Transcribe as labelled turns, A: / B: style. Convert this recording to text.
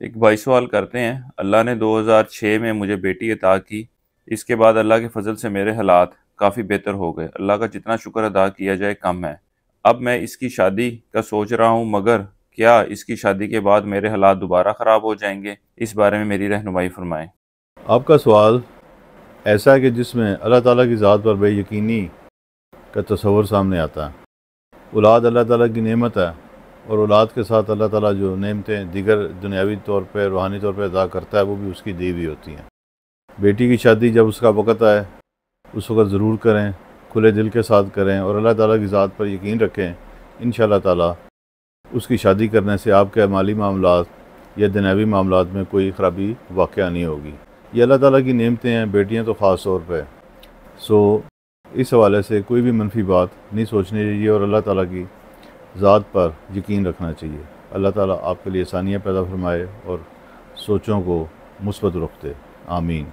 A: ایک بھائی سوال کرتے ہیں، اللہ نے 2006 میں مجھے بیٹی عطا کی، اس کے بعد اللہ کے فضل سے میرے حالات کافی بہتر ہو گئے، اللہ کا جتنا شکر ادا کیا جائے کم ہے۔ اب میں اس کی شادی کا سوچ رہا ہوں، مگر کیا اس کی شادی کے بعد میرے حالات دوبارہ خراب ہو جائیں گے؟ اس بارے میں میری رہنمائی فرمائیں۔
B: آپ کا سوال ایسا ہے کہ جس میں اللہ تعالیٰ کی ذات پر بے یقینی کا تصور سامنے آتا ہے۔ اولاد اللہ تعالیٰ کی نعمت ہے، اور اولاد کے ساتھ اللہ تعالیٰ جو نعمتیں دیگر دنیاوی طور پہ روحانی طور پہ ادا کرتا ہے وہ بھی اس کی دی ہوئی ہوتی ہیں۔ بیٹی کی شادی جب اس کا وقت آئے اس وقت ضرور کریں، کھلے دل کے ساتھ کریں اور اللہ تعالیٰ کی ذات پر یقین رکھیں۔ انشاءاللہ تعالیٰ اس کی شادی کرنے سے آپ کے مالی معاملات یا دنیاوی معاملات میں کوئی خرابی واقعہ نہیں ہوگی۔ یہ اللہ تعالیٰ کی نعمتیں ہیں، بیٹیاں تو خاص طور پہ۔ اس حوالے سے کوئی بھی منفی بات نہیں سوچنی چاہیے اور اللہ تعالیٰ کی ذات پر یقین رکھنا چاہیے۔ اللہ تعالیٰ آپ کے لیے آسانیاں پیدا فرمائے اور سوچوں کو مثبت رخ دے۔ آمین۔